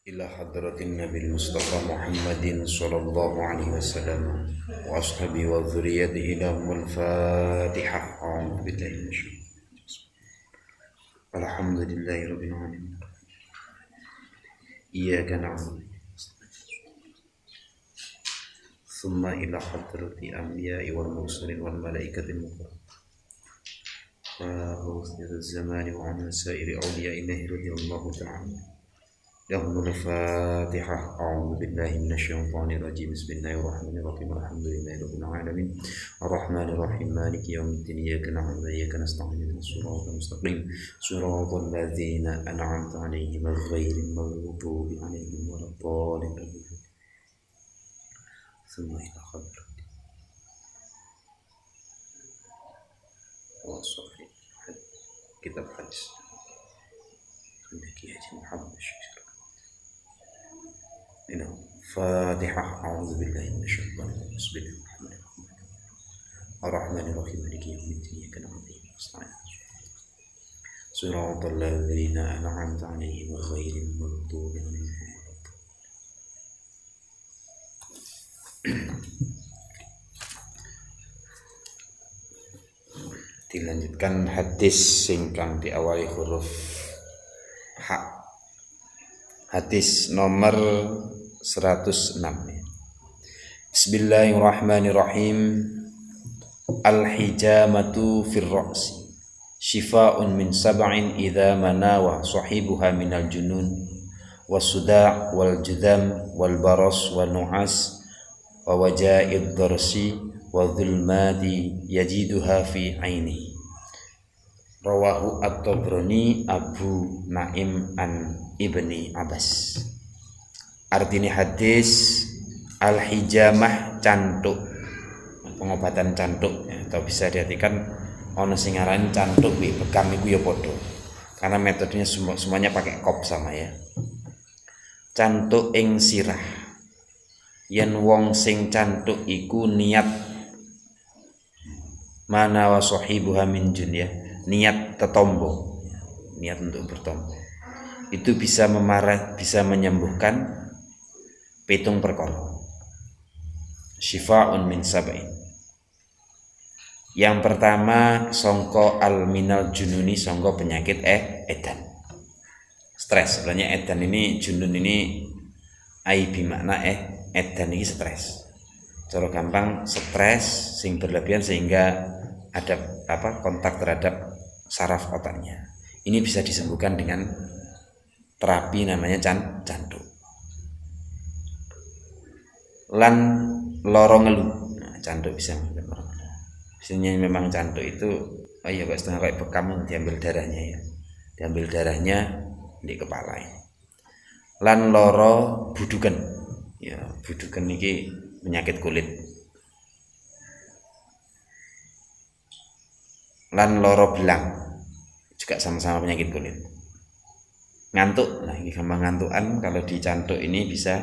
إلى حضرة النبي المصطفى محمد صلى الله عليه وسلم وأصحابه وذريته لهم الفاتحة. أعوذ بالله من الشيطان. الحمد لله رب العالمين. إياك نعبد ثم إلى حضرة الأنبياء والمرسلين والملائكة المقربين وغوث الزمان وعن سائر أولياء الله رضي الله تعالى لهم الفاتحة. أعوذ بالله من الشيطان الرجيم. بسم الله الرحمن الرحيم. الحمد لله رب العالمين الرحمن الرحيم مالك يوم الدين إياك نعبد وإياك نستعين اهدنا الصراط المستقيم صراط الذين أنعمت عليهم غير المغضوب عليهم ولا الضالين. ثم إلى حضرة وصحيح كتاب حديث عندك يا محمد الشيخ فاتحة. أعوذ بالله من الشيطان الرجيم. بسم الله الرحمن الرحيم مالك يوم الدين إياك نعبد وإياك نستعين صراط الذين أنعمت عليهم غير المغضوب عليهم ولا الضالين. Dilanjutkan hadis singkang diawali huruf ha. Hadis nomor 106. Bismillahirrahmanirrahim. Al-hijamatu fir ra'si shifa'un min sab'in idza manawa sahibuha minal junun wasuda' wal judam wal baras wal nu'as wa waja'id darsi wa dhulmati yajiduha fi aini. Rawahu at-Tabrani Abu Naim an Ibni Abbas. Artinya hadis al-hijamah cantuk, pengobatan cantuk ya, atau bisa diartikan ono sing ngarani cantuk wi bekam iku ya padha. Karena metodenya semuanya pakai kop sama ya. Cantuk ing sirah. Yen wong sing cantuk iku niat mana wa sahibuha min jun ya. Niat tetombo, niat untuk bertombo itu bisa menyembuhkan pitung perkara. Syifa'un min sab'in. Yang pertama songko al minal jununi, songko penyakit edan, stres. Sebenarnya edan ini, junun ini aibi makna edan ini stres. Cara gampang stres sing berlebihan sehingga ada kontak terhadap saraf otaknya. Ini bisa disembuhkan dengan terapi namanya cantuk. Lan loro ngelu. Nah, cantuk bisa loro. Biasanya memang cantuk itu kayak setengah kayak bekam, diambil darahnya ya. Diambil darahnya di kepala ini. Lan loro budukan. Ya, budukan ini penyakit kulit. Lan loro belang juga sama-sama penyakit kulit. Ngantuk, nah ini gampang ngantukan kalau dicantuk ini bisa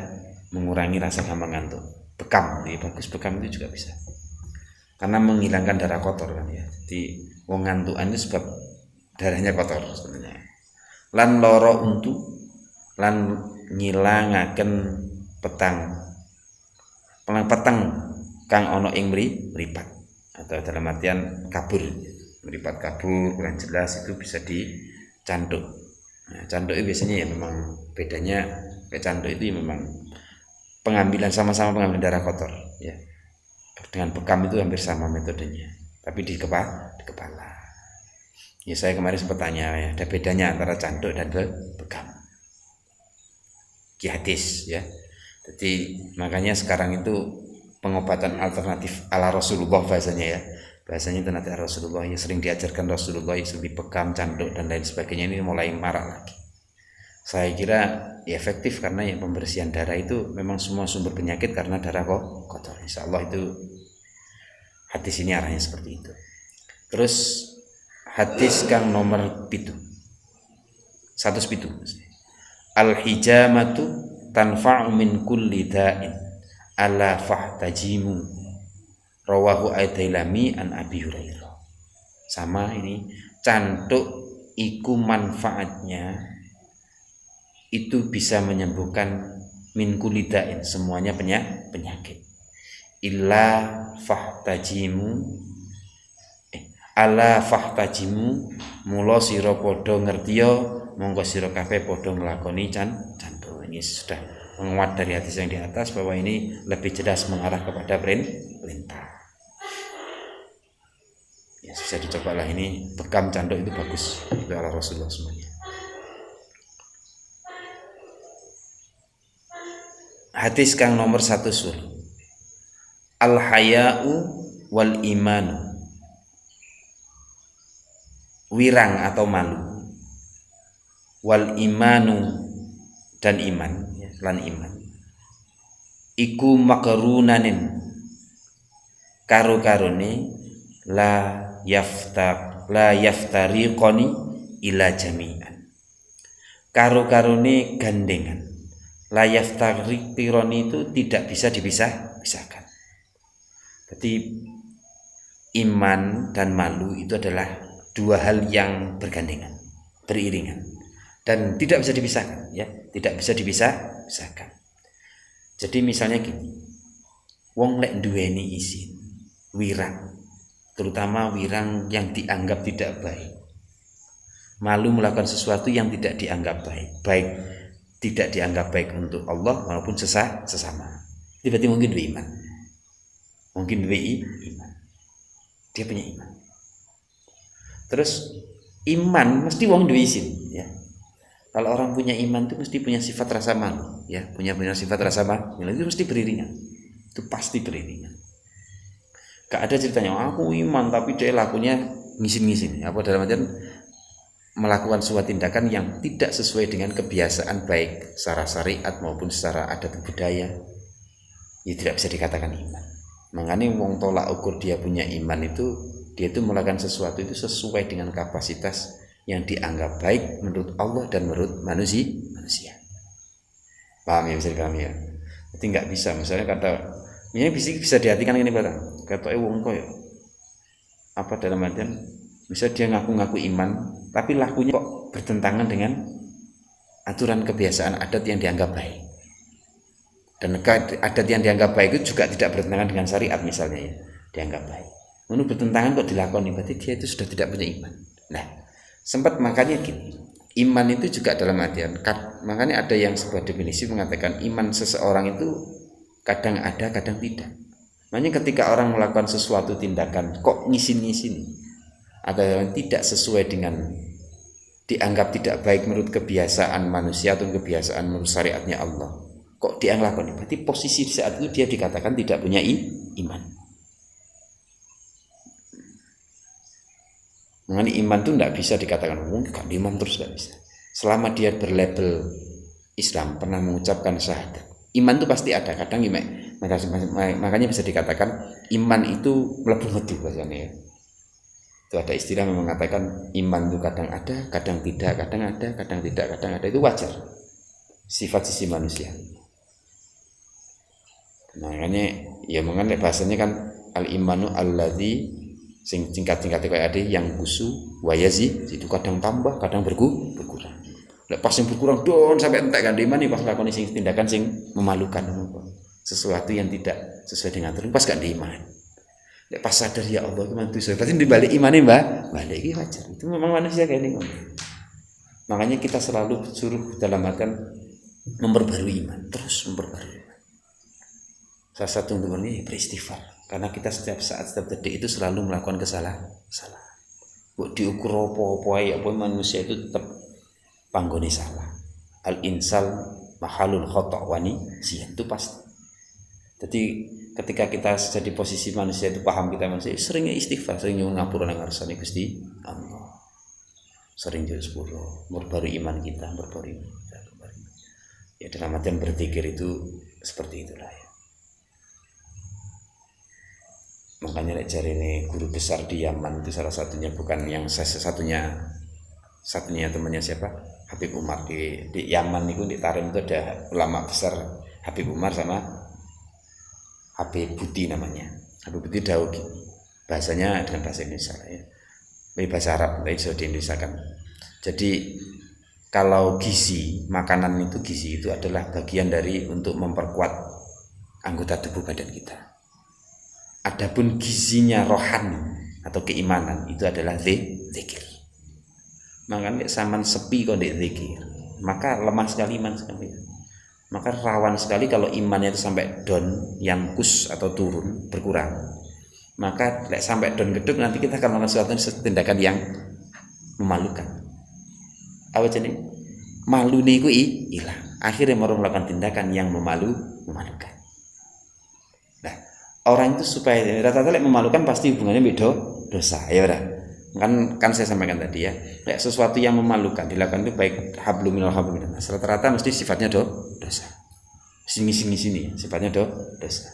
mengurangi rasa gampang ngantuk. Bekam, ini bagus, bekam itu juga bisa karena menghilangkan darah kotor kan ya. Jadi wong ngantukan itu sebab darahnya kotor sebenarnya. Lan loro untu, lan ngilangaken petang kang ono ing mripat, atau dalam artian kabur. Meripat kabur kurang jelas itu bisa dicantuk. Nah, cantuk itu biasanya ya memang bedanya kayak cantuk itu ya memang pengambilan sama-sama pengambilan darah kotor ya. Dengan bekam itu hampir sama metodenya, tapi di kepala. Ya saya kemarin sempat tanya ya, ada bedanya antara cantuk dan bekam. Ki hadis ya. Jadi makanya sekarang itu pengobatan alternatif ala Rasulullah bahasanya ya. Bahasanya itu nanti Rasulullah yang sering diajarkan Rasulullah seperti bekam, cantuk dan lain sebagainya ini mulai marak lagi. Saya kira ya efektif karena yang pembersihan darah itu memang semua sumber penyakit karena darah kotor. Insya Allah itu hadis ini arahnya seperti itu. Terus hadis kang nomor 7. 107. Al-hijamatu tanfa'u min kulli da'in ala fahtajimu. Rawahu Ad-Dailami an Abi Hurairah. Sama ini, cantuk iku manfaatnya itu bisa menyembuhkan min kulidain, semuanya penyakit. Illa fahtajimu ala fahtajimu, mula sira padha ngertiya, monggo sira kabeh padha nglakoni canto. Ini sudah menguat dari hadis yang di atas bahwa ini lebih jelas mengarah kepada perintah. Ya, bisa dicobalah ini, bekam canto itu bagus, itu ala Rasulullah semuanya. Hadis kang nomor 1 sur. Al haya'u wal imanu, wirang atau malu, wal imanu dan iman, ya, lan iman, iku maqrunanin karo-karone la yaftariqani ila jami'an, karo-karone gandengan. La yaftariqani itu tidak bisa dipisahkan. Berarti iman dan malu itu adalah dua hal yang bergandengan, beriringan, dan tidak bisa dipisahkan, ya, tidak bisa dipisahkan. Jadi misalnya gini, wong lek duweni isin, wirang, terutama wirang yang dianggap tidak baik, malu melakukan sesuatu yang tidak dianggap baik tidak dianggap baik untuk Allah maupun sesama. Berarti mungkin dua iman, dia punya iman. Terus iman mesti wong duwe isin, ya. Kalau orang punya iman itu mesti punya sifat rasa malu, ya, punya sifat rasa malu, itu mesti beriringan. Itu pasti beriringan. Gak ada ceritanya aku iman tapi dia lakunya ngisin-ngisin. Apa dalam artian melakukan suatu tindakan yang tidak sesuai dengan kebiasaan baik secara syariat maupun secara adat budaya, ya tidak bisa dikatakan iman. Makanya wong tolak ukur dia punya iman itu, dia itu melakukan sesuatu itu sesuai dengan kapasitas yang dianggap baik menurut Allah dan menurut manusia. Paham ya, bisa dipahami ya. Jadi nggak bisa, misalnya bisa diartikan ini barang. Kata wong koyo apa dalam artian, bisa dia ngaku-ngaku iman tapi lakunya kok bertentangan dengan aturan kebiasaan adat yang dianggap baik. Dan adat yang dianggap baik itu juga tidak bertentangan dengan syariat misalnya, ya, dianggap baik. Menurut bertentangan kok dilakoni, berarti dia itu sudah tidak punya iman. Nah, sempat makanya gini, iman itu juga dalam artian, makanya ada yang sebuah definisi mengatakan iman seseorang itu kadang ada, kadang tidak. Makanya ketika orang melakukan sesuatu tindakan kok ngisin-ngisin atau yang tidak sesuai dengan dianggap tidak baik menurut kebiasaan manusia atau kebiasaan menurut syariatnya Allah, kok dia ngelakuin, berarti posisi saat itu dia dikatakan tidak punya iman. Mengenai iman itu tidak bisa dikatakan gak iman terus, tidak bisa. Selama dia berlabel Islam, pernah mengucapkan syahadat, iman itu pasti ada. Kadang makanya bisa dikatakan iman itu mlebu metu bahasanya, ya. Itu ada istilah yang mengatakan iman itu kadang ada, kadang tidak, kadang ada, kadang tidak, kadang ada. Itu wajar, sifat sisi manusia. Makanya ya mengenai bahasanya kan al imanu alladzi sing tingkat-tingkat kayak ada yang kusu wayazi, itu kadang tambah, kadang berkurang. Lek pas yang berkurang don sampai entek kan iman nih pas lakoni sing tindakan sing memalukan, sesuatu yang tidak sesuai dengan aturan, pas gak iman. Pas sadar ya Allah itu mantu saya, pasti dibalik imannya balik ini wajar. Itu memang manusia kayak ini. Makanya kita selalu suruh dalam artian memperbarui iman, terus memperbarui iman. Salah satu ini beristighfar, karena kita setiap saat, setiap detik itu selalu melakukan kesalahan. Buat diukur apa-apa ya, manusia itu tetap panggone salah. Al insal mahalul khata' wani sian, itu pasti. Jadi ketika kita jadi posisi manusia itu paham kita manusia, seringnya istighfar, sering ngapura nang ngarsane Gusti Allah. Sering jujur sepuro, merbaru iman kita, ya dalam artian berzikir itu seperti itulah, ya. Makanya cari ini guru besar di Yaman itu salah satunya, bukan yang satunya temannya siapa? Habib Umar di Yaman itu, di Tarim itu ada ulama besar Habib Umar sama Habib Budi namanya. Habib Budi Daud, bahasanya dengan bahasa Indonesia, ya. Bahasa Arab, tapi sudah di Indonesia kan. Jadi kalau gizi, makanan itu gizi itu adalah bagian dari untuk memperkuat anggota tubuh badan kita. Adapun gizinya rohani atau keimanan itu adalah zikir. Makanya saman sepi kok zikir, maka lemah sekali iman sekali. Maka rawan sekali kalau imannya itu sampai down, yangkus atau turun, berkurang. Maka sampai down geduk nanti kita akan melakukan suatu tindakan yang memalukan. Apa jenis malu niku hilang, akhirnya mau melakukan tindakan yang memalukan. Nah, orang itu supaya rata-rata memalukan pasti hubungannya beda dosa, ya udah. Kan saya sampaikan tadi ya, sesuatu yang memalukan dilakukan itu baik hablum minal hablum minal nas, rata-rata mesti sifatnya dosa. Sini sifatnya dosa.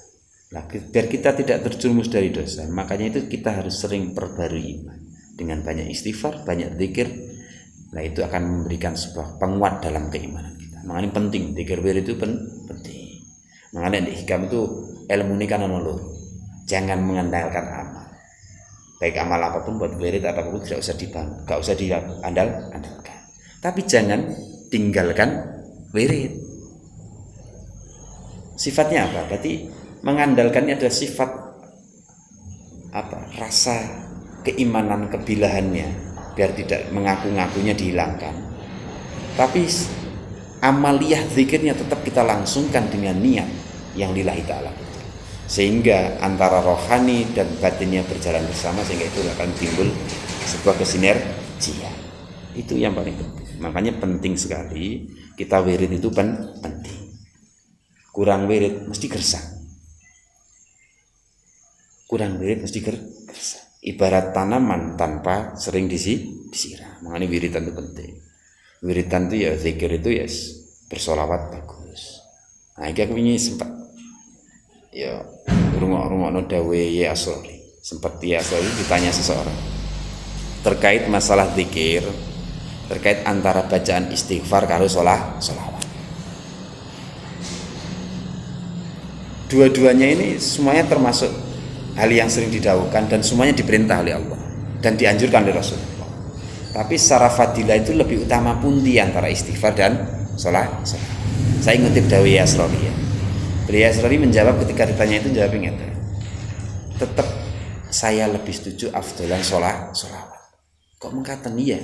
Nah, biar kita tidak terjerumus dari dosa, makanya itu kita harus sering perbarui iman dengan banyak istighfar, banyak zikir. Nah, itu akan memberikan sebuah penguat dalam keimanan kita. Makanya penting, zikir itu penting. Makanya di hikam itu ilmu ini kan lho. Jangan mengandalkan amal. Baik amal apapun buat wirid apapun tidak usah diandalkan. Tapi jangan tinggalkan wirid. Sifatnya apa? Berarti mengandalkannya adalah sifat apa? Rasa keimanan kebilahannya. Biar tidak mengaku-ngakunya dihilangkan, tapi amaliyah zikirnya tetap kita langsungkan dengan niat yang lillahi ta'ala, sehingga antara rohani dan batinnya berjalan bersama, sehingga itu akan timbul sebuah kesinergian. Itu yang paling penting. Makanya penting sekali kita wirid itu penting. Kurang wirid mesti gersang, ibarat tanaman tanpa sering disiram. Makanya wiridan itu penting. Wiridan itu ya zikir itu ya bersolawat bagus. Nah, iki aku ini sempat ya rungok-rungokno dawe ya Asrori. Sempat ya Asrori ditanya seseorang terkait masalah zikir, terkait antara bacaan istighfar karo solawat. Dua-duanya ini semuanya termasuk hal yang sering didhawuhkan dan semuanya diperintah oleh Allah dan dianjurkan oleh Rasulullah. Tapi secara fadilah itu lebih utama pundi antara istighfar dan sholat. Saya ngutip Dawi Asrori ya. Beliau Asrori menjawab ketika ditanya itu, jawab ingat, tetap saya lebih setuju afdolan sholawat. Kok mengatakan iya?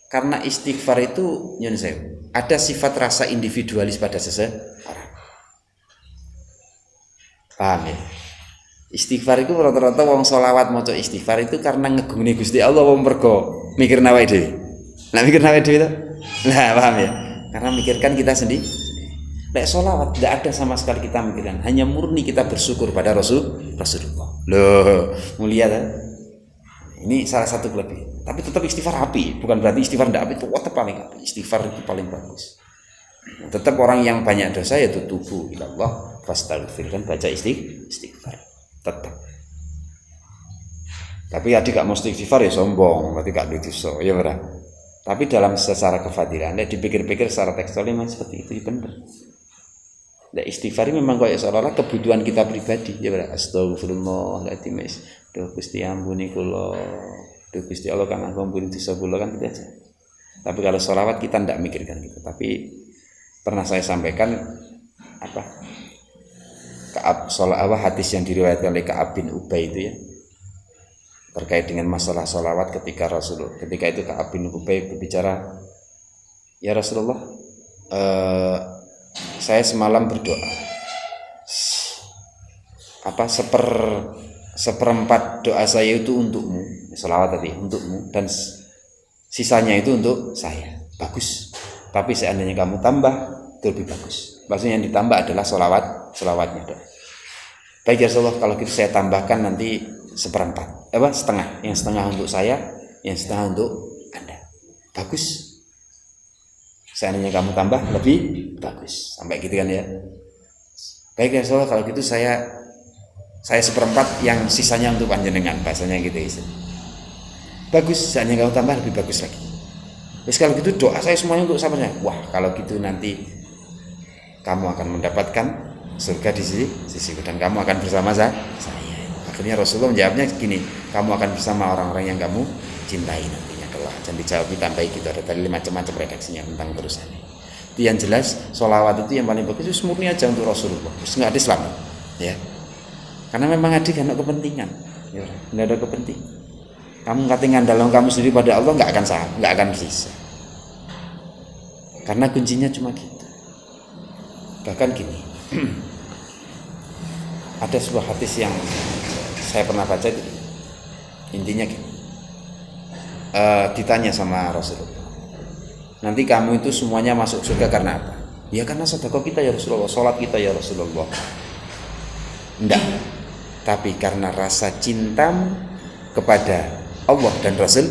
Karena istighfar itu ada sifat rasa individualis pada seseorang. Paham ya? Istighfar itu rata-rata wong sholawat maca istighfar itu karena ngegungni Gusti Allah, wong mergo mikir awake dhewe. Nah mikir awake dhewe itu. Nah, paham ya? Karena mikirkan kita sendiri. Nek sholawat tidak ada sama sekali kita mikirkan, hanya murni kita bersyukur pada Rasulullah. Loh, mulia kan? Ini salah satu kelebihan. Tapi tetap istighfar api, bukan berarti istighfar tidak api itu paling api. Istighfar itu paling bagus. Tetap orang yang banyak dosa ya tubuh ilallah fastaghfir, kan baca istighfar. Tetap. Tapi adik gak mau istighfar ya sombong, berarti gak duit iso, ya benar. Tapi dalam secara kefadilan, dipikir-pikir secara tekstual memang seperti itu, ya benar. Nah, istighfar memang kayak seolah-olah kebutuhan kita pribadi, ya benar. Astagfirullahaladzim, duh Gusti ampuni kula, duh Gusti Allah kan ampuni dosa kula, kan gitu aja. Tapi kalau sholawat kita tidak mikirkan gitu. Tapi pernah saya sampaikan hadis yang diriwayatkan oleh Ka'ab bin Ubay itu ya, terkait dengan masalah sholawat ketika itu Ka'ab bin Ubay berbicara, ya Rasulullah, saya semalam berdoa seperempat doa saya itu untukmu, sholawat tadi untukmu, dan sisanya itu untuk saya. Bagus, tapi seandainya kamu tambah itu lebih bagus. Maksudnya yang ditambah adalah sholawatnya doa. Baik ya Rasulullah, kalau gitu saya tambahkan nanti setengah, yang setengah untuk saya, yang setengah untuk Anda. Bagus. Seandainya kamu tambah lebih bagus. Sampai gitu kan ya. Baik ya Rasulullah, kalau gitu saya seperempat, yang sisanya untuk panjenengan, bahasanya gitu ya. Bagus, seandainya kamu tambah lebih bagus lagi. Terus kalau gitu doa saya semuanya untuk sahabatnya. Wah, kalau gitu nanti kamu akan mendapatkan surga di sisiku dan kamu akan bersama saya. Akhirnya Rasulullah menjawabnya gini, kamu akan bersama orang-orang yang kamu cintai nantinya kelak. dan dijawab ditambahi gitu, ada dalil macam-macam redaksinya tentang terusan. Itu yang jelas sholawat itu yang paling bagus itu murni aja untuk Rasulullah, terus nggak ada Islam ya, karena memang ada kepentingan ya, nggak ada kepentingan. Kamu katakan dalam kamu sendiri pada Allah nggak akan sah, nggak akan bisa, karena kuncinya cuma gitu. Bahkan gini, ada sebuah hadis yang saya pernah baca, intinya gini, ditanya sama Rasulullah, nanti kamu itu semuanya masuk surga karena apa? Ya karena sedekah kita ya Rasulullah, sholat kita ya Rasulullah. Enggak, tapi karena rasa cintamu kepada Allah dan Rasul.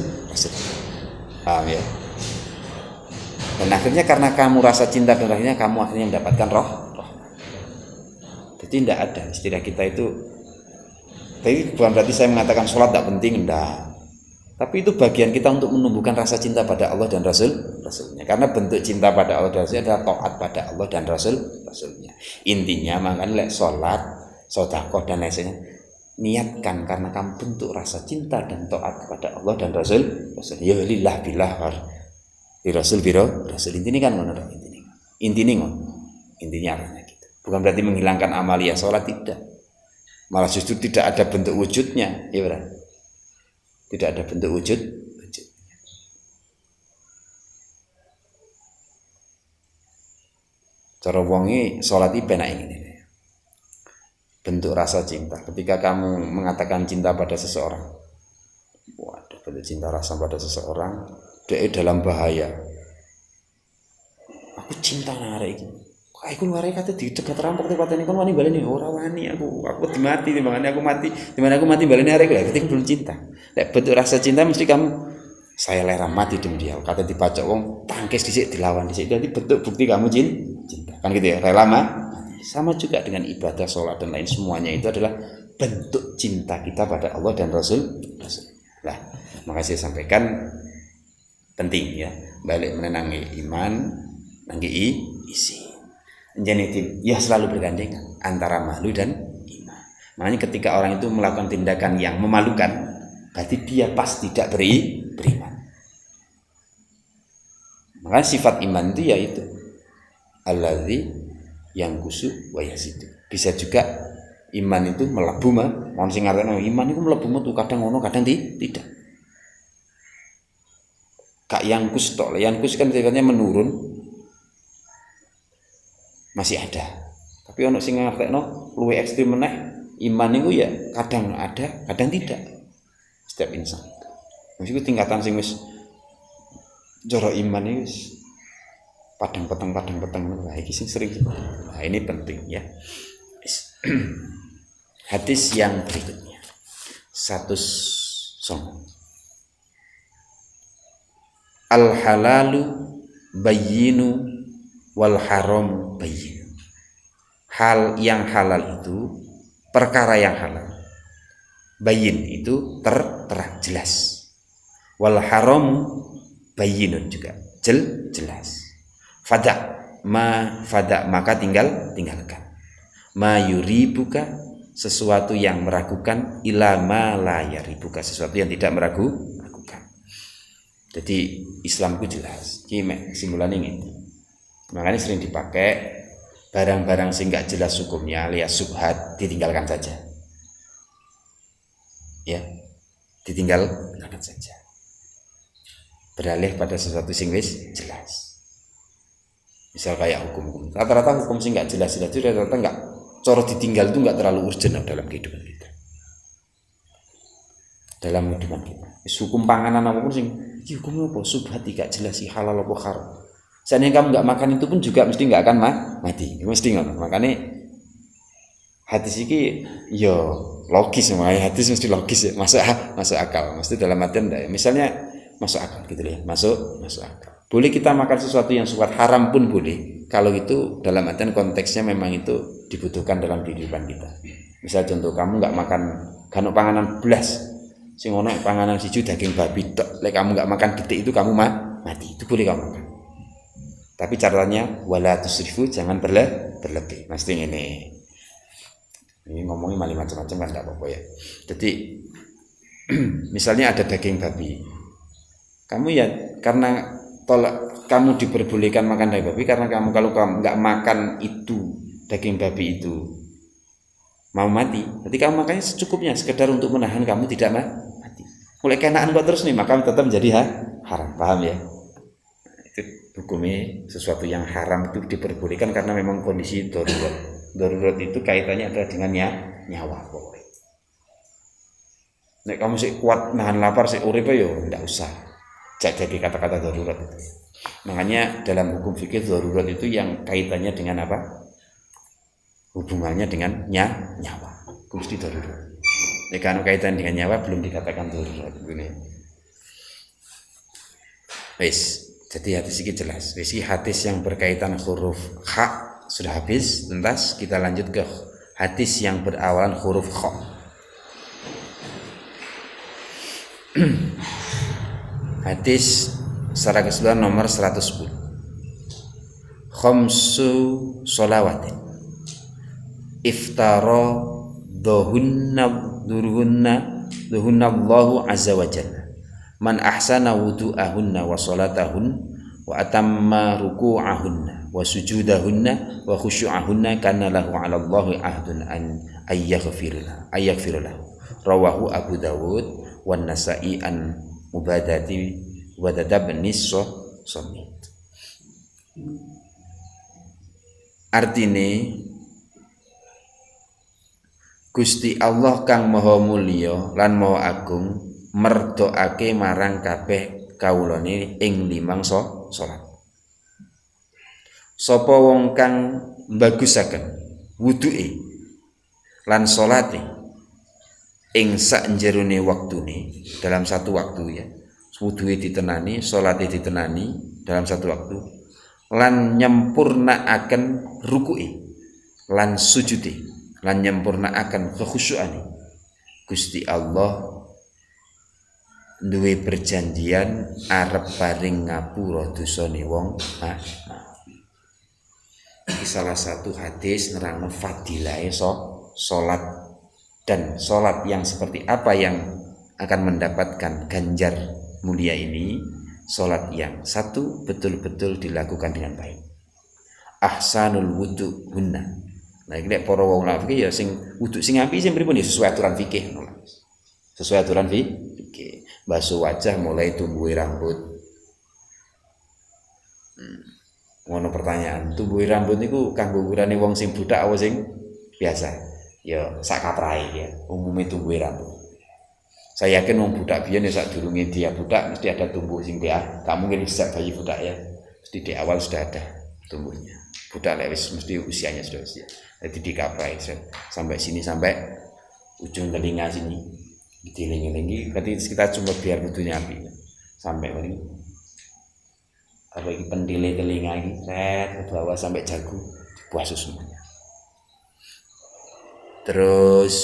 Paham ya? Dan akhirnya karena kamu rasa cinta dan akhirnya kamu akhirnya mendapatkan roh. Jadi tidak ada istilah kita itu. Tapi bukan berarti saya mengatakan sholat tidak penting, enggak. Tapi itu bagian kita untuk menumbuhkan rasa cinta pada Allah dan Rasulnya. Karena bentuk cinta pada Allah dan Rasulnya adalah taat pada Allah dan Rasulnya. Intinya makanya sholat, sedekah dan lainnya niatkan karena kamu bentuk rasa cinta dan taat kepada Allah dan Rasul. Ya lillah billah di Rasul biro Rasul intinya kan ngono intinya artinya gitu. Bukan berarti menghilangkan amalia sholat, tidak, malah justru tidak ada bentuk wujudnya ya benar, tidak ada bentuk wujudnya. Cara wongi sholat itu penak ini bentuk rasa cinta. Ketika kamu mengatakan cinta pada seseorang, waduh, bentuk cinta rasa pada seseorang, dia dalam bahaya. Aku cinta narek iki. Aku luare kate dicegat rampok te patene kon wani baleni ora wani aku dimati timbangane aku mati baleni arek lha ketika belum cinta. Nek bentuk rasa cinta mesti kamu saya rela mati demi dia. Kata dipacok wong tangkis dhisik dilawan dhisik. Jadi bentuk bukti kamu cinta. Kan gitu ya, rela mati. Sama juga dengan ibadah, sholat dan lain semuanya itu adalah bentuk cinta kita pada Allah dan Rasul. Lah, maka saya sampaikan penting ya, balik menenangi iman, nanggi isi. Jadi ya selalu bergandengan antara malu dan iman. Makanya ketika orang itu melakukan tindakan yang memalukan, berarti dia pasti tidak beriman. Maka sifat iman itu yaitu allazi yang kusuk wa yazidu. Bisa juga iman itu melebu mah, wong sing ngarepno iman itu melebu metu kadang ngono kadang tidak. Kak yang kus tok, yang kus kan sifatnya menurun. Masih ada. Tapi ono sing ngarepno luwih ekstrem meneh, iman itu ya kadang ada, kadang tidak. Setiap insan. Maksudku tingkatan sing wis joro iman itu padang peteng. Nah, ini sering. Nah, ini penting ya. Hadis yang berikutnya 109. Al halalu bayyinu wal haram bayyin. Hal yang halal itu perkara yang halal. Bayyin itu terang jelas. Wal haram bayyinun juga jelas. Fada maka tinggalkan. Ma yuribuka sesuatu yang meragukan, ila ma la yaribuka sesuatu yang tidak meragukan. Jadi Islam itu jelas. Ini simpulan ini. Makanya sering dipakai barang-barang sing gak jelas hukumnya alias subhat ditinggalkan saja. Ya, ditinggalkan saja. Beralih pada sesuatu sing wis jelas. Misal kayak hukum. Rata-rata hukum sing gak jelas itu rata-rata enggak cara ditinggal itu enggak terlalu urgent dalam kehidupan kita. Dalam kehidupan kita. Hukum panganan apapun sing hukum apa subhat gak jelas sih halal apa haram. Seandainya kamu enggak makan itu pun juga mesti enggak akan mati. Mesti ngono. Makanya hadis ini ya logis, makanya hadis mesti logis ya. Masuk akal. Mesti dalam artian enggak ya. Misalnya masuk akal gitu ya. Masuk akal. Boleh kita makan sesuatu yang sifat haram pun boleh. Kalau itu dalam artian konteksnya memang itu dibutuhkan dalam kehidupan kita. Misal contoh kamu enggak makan ganok panganan belas. Sing ono panganan siji daging babi tok. Lek kamu enggak makan detik itu kamu mati. Itu boleh kamu makan. Tapi caranya wala tusrifu, jangan berlebih. Mesti ini ngomongin macam-macam kan enggak apa-apa ya. Jadi misalnya ada daging babi. Kamu ya karena tolak, kamu diperbolehkan makan daging babi karena kamu, kalau kamu nggak makan itu daging babi itu mau mati, berarti kamu makannya secukupnya, sekedar untuk menahan kamu tidak mati. Mulai kenaan kok terus nih, maka tetap menjadi haram. Paham ya? Itu hukumnya sesuatu yang haram itu diperbolehkan karena memang kondisi darurat. Darurat itu kaitannya adalah dengan nyawa. Nek kamu sih kuat nahan lapar sih urip yo ndak usah. Jadi kata-kata darurat itu. Makanya dalam hukum fikih darurat itu yang kaitannya dengan apa? Hubungannya dengan nyawa. Mesti darurat. Nek kan kaitan dengan nyawa belum dikatakan darurat begini. Wis, jadi hadis ini jelas. Wis hadis yang berkaitan huruf kha sudah habis, tuntas. Kita lanjut ke hadis yang berawalan huruf kha. Hadis secara keseluruhan nomor 110. Khamsu sholawatin iftara dhuhunna Allahu azza wa jalla man ahsana wudu'ahunna wa salatahun wa atamma ruku'ahunna wa sujudahunna wa khusyu'ahunna kana lahu 'ala Allahi ahdun an ayyaghfirullah. Rawahu Abu Dawud wan Nasa'i an Ubadati bin Samit. Artine Gusti Allah kang maha mulya lan maha agung merdokake marang kabeh kawulane ing limang salat. Sapa wong kang bagusaken wuduke lan salate ing sak jerone waktune, dalam satu waktu ya. Wuduke ditenani, salate ditenani dalam satu waktu, lan nyempurnaaken rukuke lan sujude, lan nyempurnaaken kekhusyuane. Gusti Allah duwe perjanjian arep paring ngapura dosane wong. Ini salah satu hadis nerangno fadilahe salat, dan salat yang seperti apa yang akan mendapatkan ganjar mulia ini. Salat yang satu betul-betul dilakukan dengan baik. Ahsanul wudu hunna. Nah iki nek para wong fikih ya sing wudu sing apik sing pripun ya sesuai aturan fikih. Sesuai aturan fikih. Basuh wajah mulai tumbuhi rambut. Ngono pertanyaan, tumbuhi rambut niku kanggo ukurane wong sing budak apa sing biasa? Ya sak kaprahe ya, umumnya tumbuhi rambut. Saya yakin wong budak biyen ya sak durunge dia budak mesti ada tumbuh sing dia. Tak mungkin sejak bayi budak ya. Mesti di awal sudah ada tumbuhnya. Budak lewis mesti usianya sudah usia. Jadi dikapai sampai sini, sampai ujung telinga sini. Dilingi-lingi berarti kita cuma biar butuhnya api. Sampai ini apa ini pendile telinga ini ke bawah sampai jago puas semuanya. Terus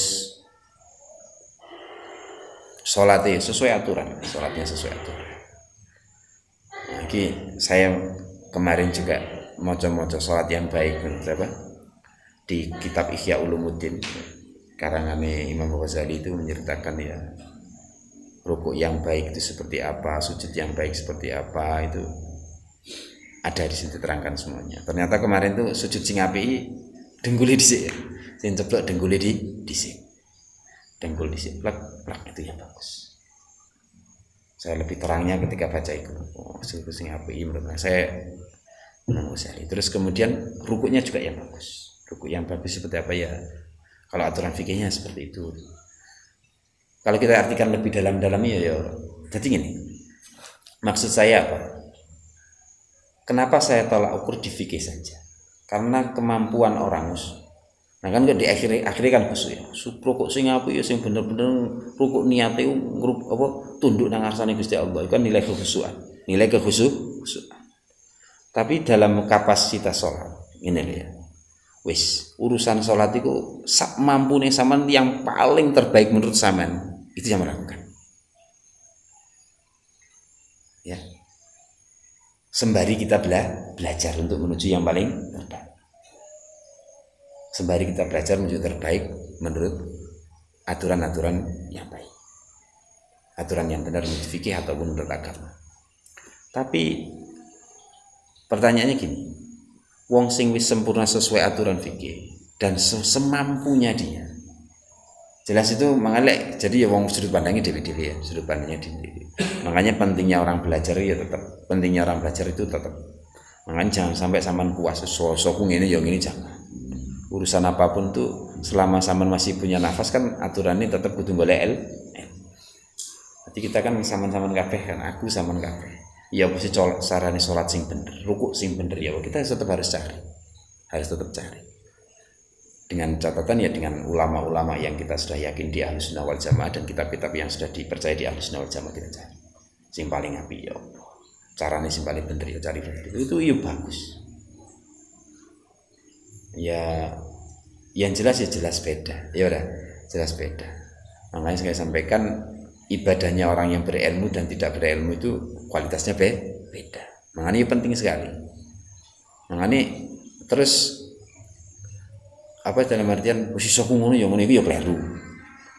sholatnya sesuai aturan, sholatnya sesuai aturan. Nah, ini saya kemarin juga moco-moco sholat yang baik apa di kitab Ihya Ulumuddin karangannya Imam Ghazali itu menceritakan ya rukuk yang baik itu seperti apa, sujud yang baik seperti apa, itu ada di situ terangkan semuanya. Ternyata kemarin tuh sujud sing apik denggule dhisik ya. Sing ceplok denggule dhisik. Dengkul dhisik plak itu yang bagus. Saya lebih terangnya ketika baca itu. Oh, sujud sing apik menurut saya Imam Ghazali. Terus kemudian rukuknya juga yang bagus. Rukuk yang bagus seperti apa ya? Kalau aturan fikihnya seperti itu. Kalau kita artikan lebih dalam-dalamnya ya. Jadi gini. Maksud saya apa? Kenapa saya tolak ukur di fikih saja? Karena kemampuan orang. Nah kan di akhirnya kan khusyuk ya. Rukuk sing apik ya sing bener-bener rukuk niate apa tunduk nang ngarsane Gusti Allah. Itu kan nilai kekhusyukan. Nilai kekhusyukan. Tapi dalam kapasitas sholat ini ya. Wis, urusan sholat itu sak mampune sampean yang paling terbaik menurut sampean itu yang melakukan. Ya. Sembari kita belajar untuk menuju yang paling terbaik. Sembari kita belajar menuju terbaik menurut aturan-aturan yang baik. Aturan yang benar menurut fikih ataupun menurut agama. Tapi pertanyaannya gini, wong sing wis sempurna sesuai aturan fikih dan semampunya dia. Jelas itu mengalek, jadi ya wong sudut pandangnya dewi-dewi ya, sudut pandangnya dewi. Makanya pentingnya orang belajar ya tetap, pentingnya orang belajar itu tetap. Makanya jangan sampai saman puas sosok ini yang ini jangan. Urusan apapun tuh selama saman masih punya nafas kan aturannya tetap kudu golek el. Jadi kita kan saman-saman kabeh kan, aku saman kabeh. Ya mesti sarane salat sing bener, rukuk sing bener ya kita tetap harus cari. Harus tetap cari. Dengan catatan ya dengan ulama-ulama yang kita sudah yakin di Ahlussunnah wal Jamaah dan kitab-kitab yang sudah dipercaya di Ahlussunnah wal Jamaah kita cari. Sing paling apik ya apa? Carane sing paling bener ya cari bener. Itu ya bagus. Ya yang jelas ya jelas beda. Ya udah, jelas beda. Makanya saya sampaikan ibadahnya orang yang berilmu dan tidak berilmu itu kualitasnya beda. Makanya ini penting sekali. Makanya terus apa dalam artian iso ngono ya ngono iku ya kleru.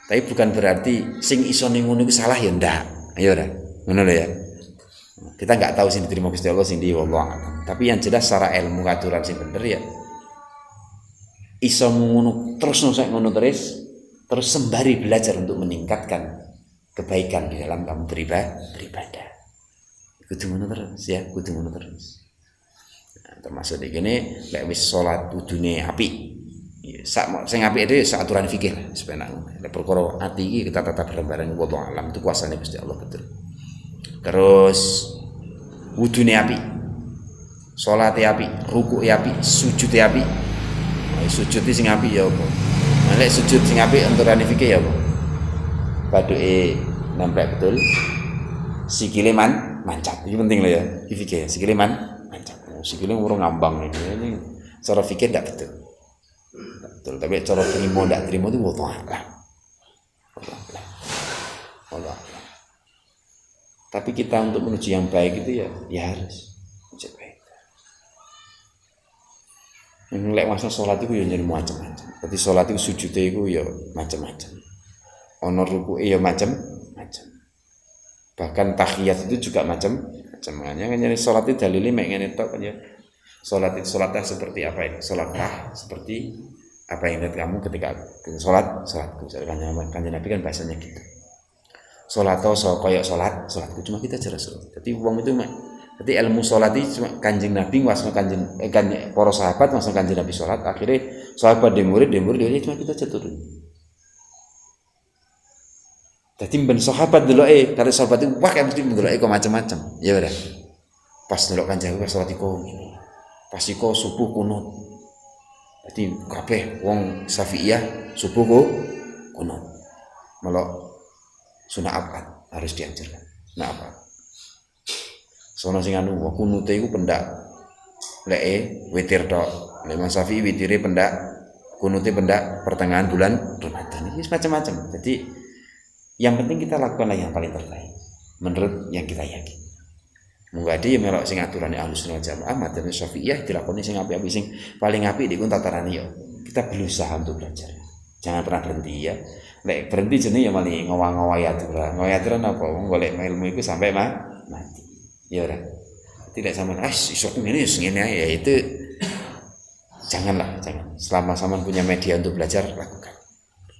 Tapi bukan berarti sing iso ning ngono iku salah ya ndak. Ayo ora. Ngono lho ya. Kita enggak tahu sing diterima Gusti Allah sing di wallahu. Tapi yang jelas secara ilmu aturan sing bener ya iso ngono terus ngono terus sembari belajar untuk meningkatkan kebaikan di dalam kamu beribadah. Kudu ngono terus ya, kudu ngono terus. Nah, termasuk di kene lek wis salat kudune apik. Sing apik itu aturan fikih lah sebenarnya. Lek perkara ati iki kita tetap bareng-bareng wallahu alam itu kuasane Gusti Allah betul. Terus wudune apik. Salate apik, rukuke apik, sujude apik. Sujud sing apik ya apa? Lek sujud sing apik antarane fikih ya apa? Baduke nempel betul. Sikile mancap. Ini penting loh ya. Iki fikih sikile mancap. Sikile urung ngambang ini. Cara fikih ndak betul. Betul, tapi cara terima tidak terima itu wallahu a'lam. Tapi kita untuk menuju yang baik itu ya harus menuju baik. Lek masa sholat itu ya jadi macam-macam. Berarti sholat itu sujudnya itu ya macam-macam. Ono rukuke ya macam-macam. Bahkan tahiyat itu juga macam-macam. Makanya kan jadi sholat itu dalilnya mek ngene tok kan ya. Sholatnya seperti apa ini? Sholatlah seperti apa yang lihat kamu ketika sholatku. Kanjeng Nabi kan bahasanya gitu. Sholatku koyok sholatku cuma kita cara sholat. Jadi uang itu jadi ilmu sholat itu cuma kanjeng Nabi wasno kanjeng para sahabat wasno kanjeng Nabi sholat. Akhirnya sahabat dia murid dia cuma kita turun. Jadi ben sahabat dulu kalau sahabat itu wah mesti dulu kok macam-macam. Ya udah. Pas dulu kanjeng Nabi sholat itu ini. Pasiko subuh kunut. Jadi kabeh wong Syafi'iyah subuh kunut. Melok sunah apa harus diajarkan. Nah apa? Sono sing anu kunute iku pendak. Leke witir tok. Lek Syafi'i witire pendak, kunute pendak pertengahan bulan Ramadan. Ini macam-macam. Jadi yang penting kita lakukanlah yang paling terbaik menurut yang kita yakin. Mungkin dia melok sing aturane Ahlussunnah wal Jamaah madzhab Syafi'iyah dilakoni sing apik-apik sing paling apik diku tatarane yo. Kita berusaha untuk belajar. Jangan pernah berhenti ya. Lek berhenti jenenge ya mali ngowah-ngowahi aturan. Ngowahi aturan apa? Wong golek ilmu iku sampai mati. Ya ora. Tidak sama iso ngene ya itu jangan. Selama sampean punya media untuk belajar lakukan.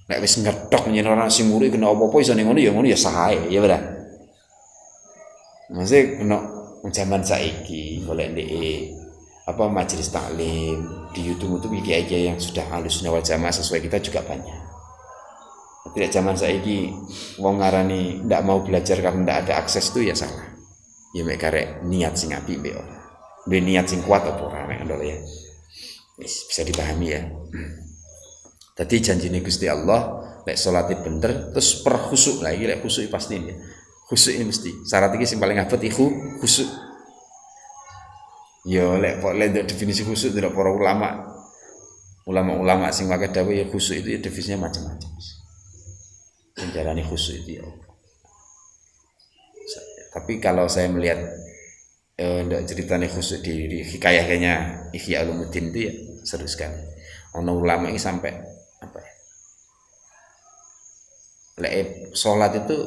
Lek wis ngedok nyen ora sing murid kena apa-apa iso ning ngono ya sae ya ora. Masih kena zaman saiki golek apa majelis taklim di YouTube itu kiai-kiai yang sudah Ahlussunnah wal Jamaah sesuai kita juga banyak. Tidak zaman saiki wong ngarani ndak mau belajar karena ndak ada akses itu ya salah. Ya mek karek niat sing apik mbek ora. Mbek niat sing kuat apa ora mek ngono ya. Bisa dipahami ya. Tadi janjine Gusti Allah lek salate bener terus perkhusuk lagi lek khusuk pasti ya. Khusuk ini mesti syarat iki sing paling abot iku khusuk. Ya lek definisi khusuk tidak para ulama sing wae dawuh ya khusuk itu ya definisinya macam-macam. Menjalani khusuk itu ya. Tapi kalau saya melihat ceritanya khusuk di hikayahnya Ihya Ulumuddin itu ya seru sekali. Ono ulama ini sampai apa ya? Lek salat itu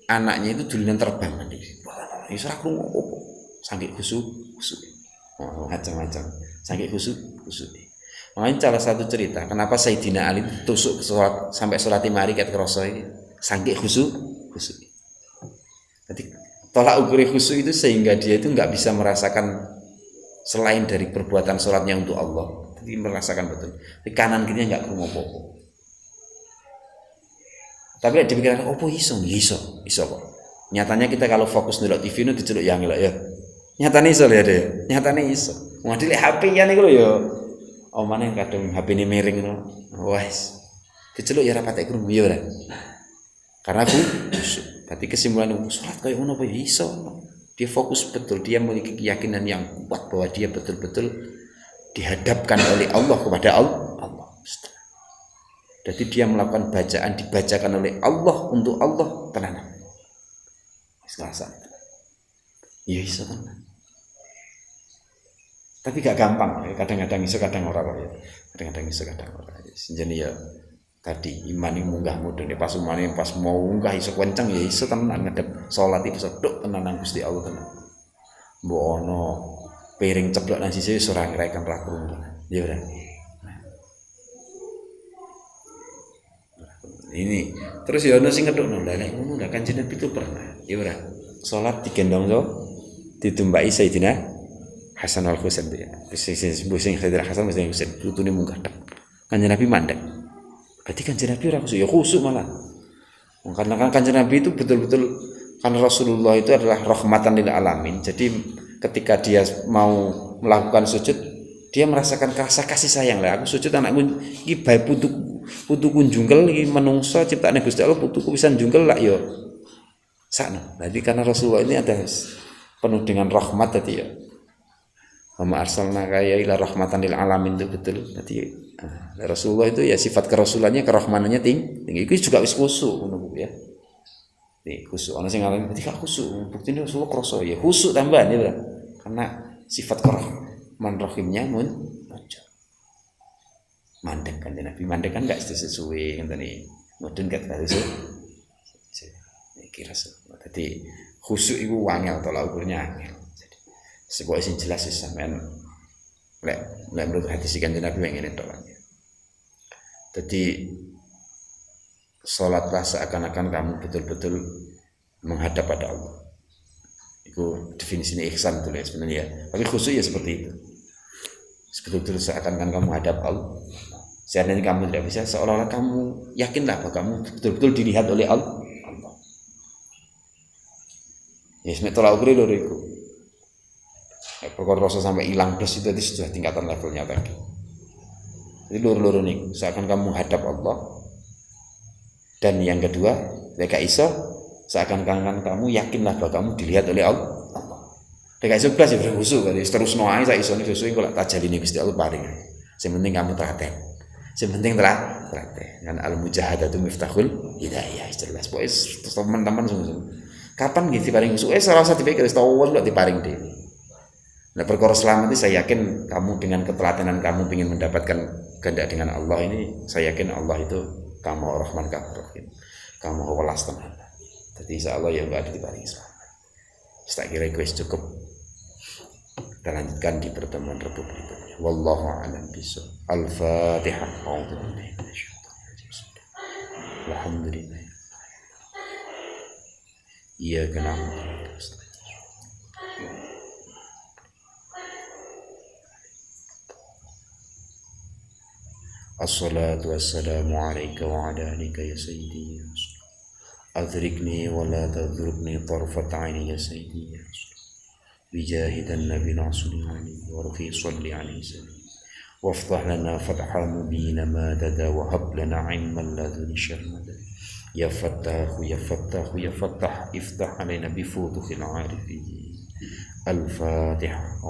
anaknya itu duluan terbang nanti. Wah, iso aku ngopo. saking khusuk. Oh, macam-macam. Saking khusuk. Makanya salah satu cerita, kenapa Sayyidina Ali tusuk sholat, sampai sholat 5 hari ket kroso ini, saking khusuk. Jadi tolak ukur khusuk itu sehingga dia itu nggak bisa merasakan selain dari perbuatan sholatnya untuk Allah, tapi merasakan betul. Di kanan kirinya nggak krungu apa-apa. Tapi dipikirkan, iso kok. Nyatanya kita kalau fokus ndelok TV itu diceluk yang ngelok ya. Nyatane iso ya deh. Nyatane iso. Ngadil HP ya niku lho ya. Omane kadang HP-ne miring ngono. Wes. Diceluk ya ra patek krungu ya ora. Karena berarti kesimpulan salat kayak ngono apa ya iso. Dia fokus betul, dia memiliki keyakinan yang kuat bahwa dia betul-betul dihadapkan oleh Allah kepada Allah. Jadi dia melakukan bacaan dibacakan oleh Allah untuk Allah tenan. Selasa. Ya iso tenan. Tapi gak gampang, kadang-kadang iso kadang ora ya. Kadang-kadang iso kadang ora. Senjane ya tadi iman yang munggah mudun pas umane pas mau munggah iso kenceng ya iso tenan ngedep salat itu seduk tenan nang Gusti Allah tenan. Mbok ono piring ceblok nang sisi iso ora ngreken ra krungu. Ya ora. Ini terus ya ono sing ngedukno lha nek ngono lha Kanjeng Nabi itu pernah ya ora salat digendong to ditumbai Sayyidina Hasan al Husain ya. Sing Sayyidina Hasan mesti Husain putune munggah tek. Kanjeng Nabi mandek. Berarti Kanjeng Nabi ora khusuk, ya khusuk malah. Karena kan Kanjeng Nabi itu betul-betul karena Rasulullah itu adalah rahmatan lil alamin. Jadi ketika dia mau melakukan sujud, dia merasakan rasa kasih sayang lah. Aku sujud anakku iki bae putuku njungkel iki menungso ciptaane Gusti Allah putuku pisan njungkel lak ya. Sakno. Jadi karena Rasulullah ini ada penuh dengan rahmat tadi ya. Wa arsalnaka ya ila rahmatan lil alamin itu betul. Jadi Rasulullah itu ya sifat kerasulannya kerahmanannya tinggi. Itu juga wis khusuk ngono ya. Nih khusuk ana sing ngalami berarti gak khusuk. Buktine Rasulullah kroso ya khusuk tambahan ya. Karena sifat kerahman rahimnya muncul. Mandek kan Nabi mandek kan gak sesuai ngene iki. Mudun gak harus. Iki rasa. Dadi khusuk iku wangel tolak ukurnya angel. Sebuah sing jelas sih sampean lek menurut hadis Kanjeng Nabi ngene tok. Jadi salatlah seakan-akan kamu betul-betul menghadap pada Allah. Itu definisinya ihsan itu sebenarnya. Tapi khusus ya seperti itu. Betul-betul seakan-akan kamu hadap Allah. Seandainya kamu tidak bisa, seolah-olah kamu yakinlah bahwa kamu betul-betul dilihat oleh Allah. Ya sebenarnya tolak ukur lho iku. Perkara rasa sampai hilang dos itu sudah tingkatan levelnya tadi. Jadi loro-loro nih, seakan kamu hadap Allah. Dan yang kedua, leka iso, seakan-akan kamu yakinlah bahwa kamu dilihat oleh Allah. Leka iso belas ya berhusu, terus noai saya iso nih sesuai kalau tajal ini Gusti Allah paling. Yang penting kamu teraten. Yang penting teraten. Kan al-mujahadatu miftahul hidayah jelas. Pokoknya teman-teman sungguh. Kapan gitu paling husu? Salah satu dipikir setahun lo diparing deh. Nah perkara selamat itu saya yakin kamu dengan ketelatenan kamu ingin mendapatkan kehendak dengan Allah ini, saya yakin Allah itu kamu rahman kamu rahim, kamu welas tenan. Jadi insya Allah ya enggak ada diparingi selamat. Tak kira itu cukup. Kita lanjutkan di pertemuan Rabu berikutnya. Wallahu a'lam bishawab. Al-Fatihah. Alhamdulillah. Iyyaka na'budu wa iyyaka nasta'in. Assalatu wassalamu alaika wa ala alika ya sayyidi ya Rasul. Adrikni wa la tadrukni tarfat aini ya sayyidi ya Rasul. Bijahidan nabi nasuli alaihi wa rafi salli alaihi sallam. Waftah lana fatha mubina madada wa hab lana ilman laduni syarmada. Ya fattahu ya fattahu ya fattah iftah alaina bifutuhil arifin. Al-Fatihah.